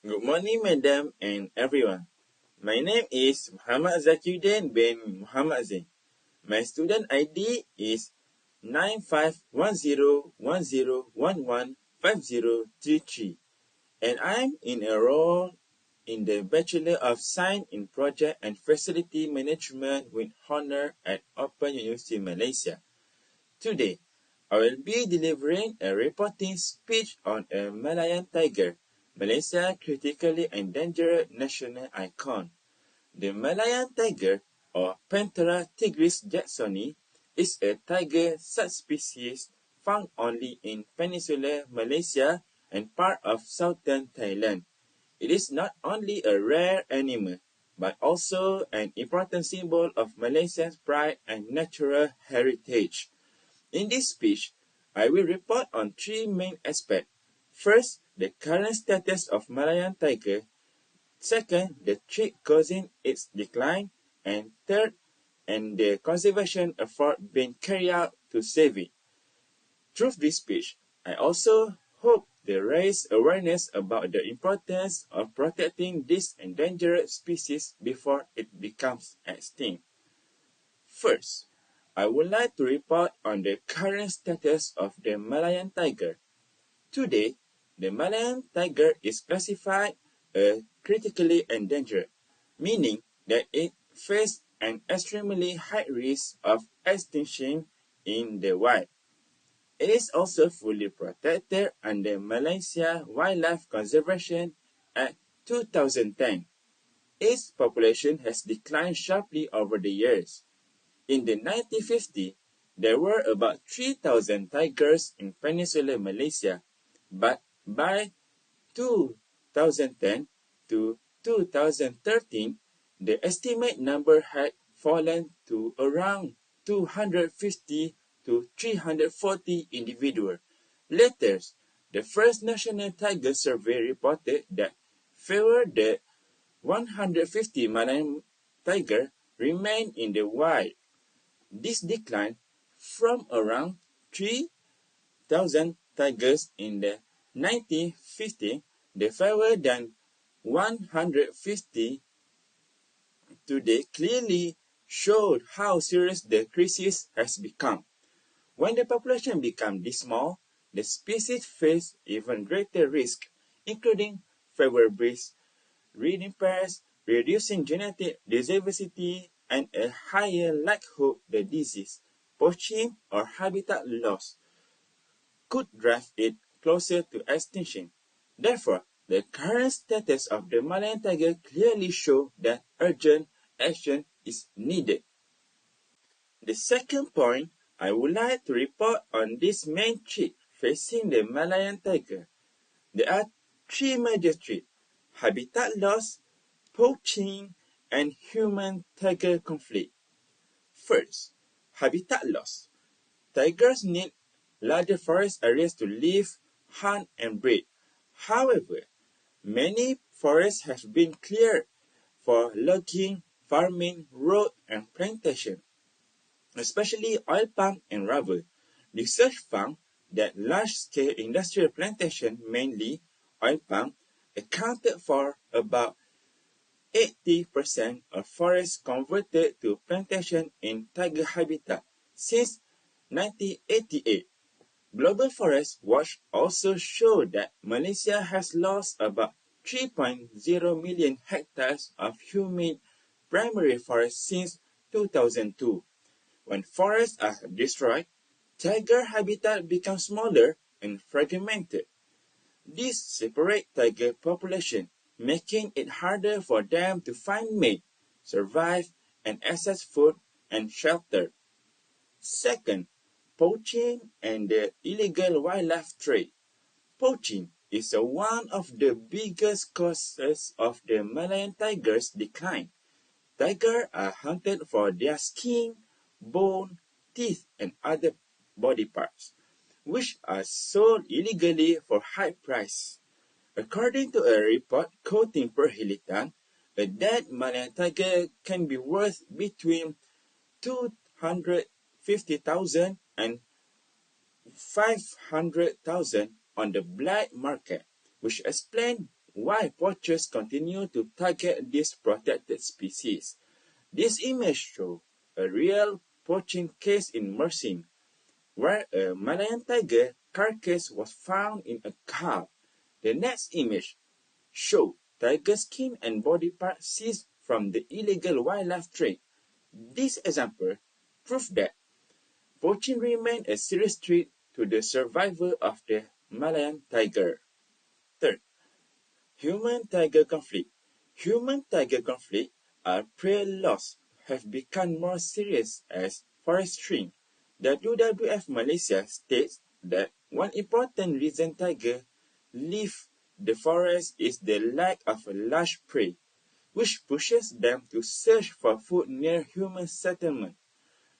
Good morning, madam and everyone. My name is Muhammad Zakiuddin bin Muhammad Zain. My student ID is 951010115033, and I'm enrolled in the Bachelor of Science in Project and Facility Management with honor at Open University Malaysia. Today, I will be delivering a reporting speech on a Malayan tiger, Malaysia's critically endangered national icon. The Malayan tiger, or Panthera tigris jacksoni, is a tiger subspecies found only in peninsular Malaysia and part of southern Thailand. It is not only a rare animal, but also an important symbol of Malaysia's pride and natural heritage. In this speech, I will report on three main aspects. First, the current status of Malayan tiger. Second, the threat causing its decline. And third, the conservation effort being carried out to save it. Through this speech, I also hope to raise awareness about the importance of protecting this endangered species before it becomes extinct. First, I would like to report on the current status of the Malayan tiger. Today, the Malayan tiger is classified as critically endangered, meaning that it faces an extremely high risk of extinction in the wild. It is also fully protected under Malaysia Wildlife Conservation Act 2010. Its population has declined sharply over the years. In the 1950s, there were about 3,000 tigers in peninsular Malaysia, but by 2010 to 2013, the estimated number had fallen to around 250 to 340 individuals. Later, the first National Tiger Survey reported that fewer than 150 Malayan tigers remain in the wild. This decline from around 3,000 tigers in the 1950s to fewer than 150 today clearly showed how serious the crisis has become. When the population becomes this small, the species face even greater risk, including fewer breeds, breeding pairs, reducing genetic diversity, and a higher likelihood the disease, poaching, or habitat loss could drive it closer to extinction. Therefore, the current status of the Malayan tiger clearly shows that urgent action is needed. The second point, I would like to report on this main threat facing the Malayan tiger. There are three major threats: habitat loss, poaching, and human-tiger conflict. First, habitat loss. Tigers need larger forest areas to live, hunt, and breed. However, many forests have been cleared for logging, farming, road, and plantation, especially oil palm and rubber. Research found that large-scale industrial plantation, mainly oil palm, accounted for about 80% of forests converted to plantation in tiger habitat since 1988. Global Forest Watch also showed that Malaysia has lost about 3.0 million hectares of humid primary forest since 2002. When forests are destroyed, tiger habitat becomes smaller and fragmented. This separates tiger population, making it harder for them to find mate, survive, and access food and shelter. Second, poaching and the illegal wildlife trade. Poaching is one of the biggest causes of the Malayan tiger's decline. Tigers are hunted for their skin, bone, teeth, and other body parts, which are sold illegally for high price. According to a report quoting Perhilitan, a dead Malayan tiger can be worth between 250,000 and 500,000 on the black market, which explains why poachers continue to target this protected species. This image shows a real poaching case in Mersin, where a Malayan tiger carcass was found in a cave. The next image shows tiger skin and body parts seized from the illegal wildlife trade. This example proves that poaching remains a serious threat to the survival of the Malayan tiger. Third, human-tiger conflict. Human-tiger conflict or prey loss have become more serious as forests shrink. The WWF Malaysia states that one important reason tigers leave the forest is the lack of a large prey, which pushes them to search for food near human settlement.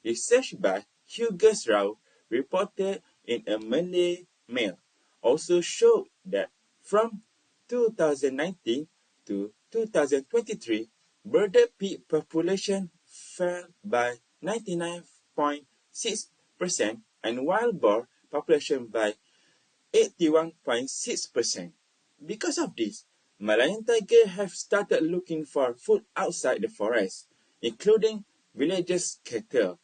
Research by Hugo Rao, reported in a Malay Mail, also showed that from 2019 to 2023, birded pig population fell by 99.6% and wild boar population by 81.6%. Because of this, Malayan tiger have started looking for food outside the forest, including villagers' cattle.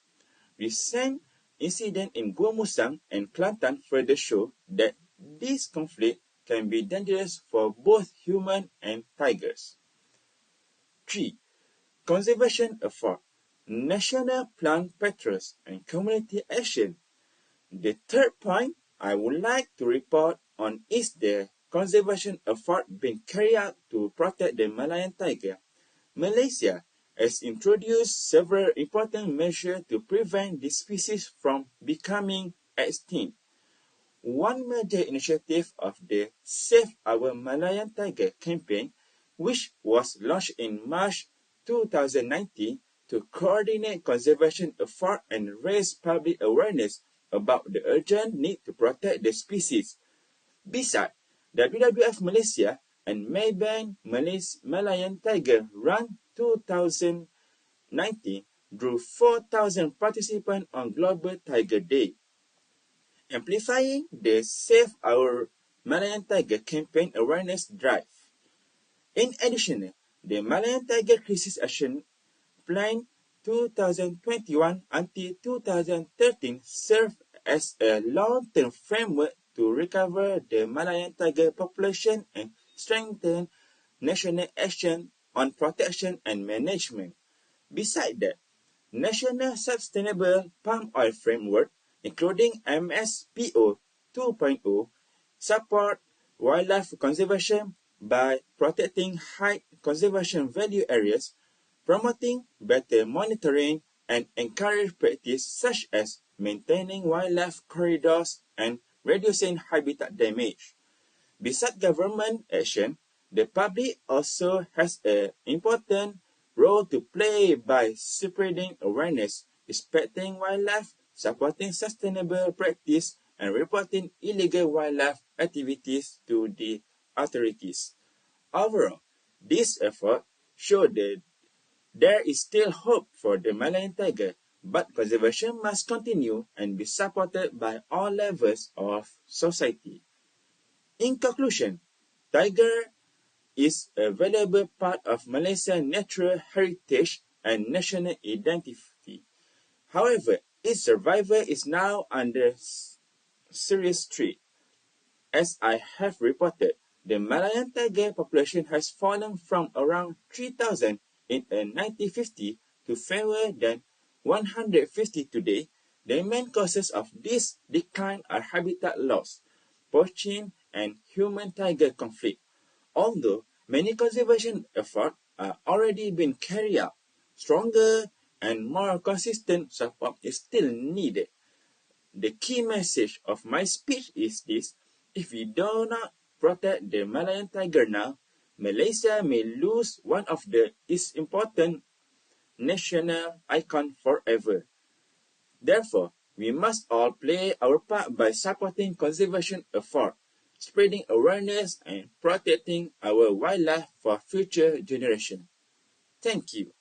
Recent incidents in Gua Musang and Kelantan further show that this conflict can be dangerous for both human and tigers. 3. Conservation effort, national plant patrols, and community action. The third point I would like to report on is the conservation effort being carried out to protect the Malayan tiger. Malaysia has introduced several important measures to prevent this species from becoming extinct. One major initiative of the Save Our Malayan Tiger campaign, which was launched in March 2019 to coordinate conservation efforts and raise public awareness about the urgent need to protect the species. Besides, WWF Malaysia and Maybank Malayan Tiger Run 2019 drew 4,000 participants on Global Tiger Day, amplifying the Save Our Malayan Tiger campaign awareness drive. In addition, the Malayan Tiger Crisis Action Plan 2021 until 2013 served as a long-term framework to recover the Malayan tiger population and strengthen national action on protection and management. Besides that, National Sustainable Palm Oil Framework, including MSPO 2.0, support wildlife conservation by protecting high conservation value areas, promoting better monitoring, and encourage practices such as maintaining wildlife corridors and reducing habitat damage. Besides government action, the public also has an important role to play by spreading awareness, respecting wildlife, supporting sustainable practice, and reporting illegal wildlife activities to the authorities. Overall, this effort showed that there is still hope for the Malayan tiger, but conservation must continue and be supported by all levels of society. In conclusion, tiger is a valuable part of Malaysia's natural heritage and national identity. However, its survival is now under serious threat. As I have reported, the Malayan tiger population has fallen from around 3,000 in 1950 to fewer than 150 today. The main causes of this decline are habitat loss, poaching, and human-tiger conflict. Although many conservation efforts are already being carried out, stronger and more consistent support is still needed. The key message of my speech is this: if we do not protect the Malayan tiger now, Malaysia may lose one of its important national icons forever. Therefore, we must all play our part by supporting conservation efforts, spreading awareness, and protecting our wildlife for future generations. Thank you.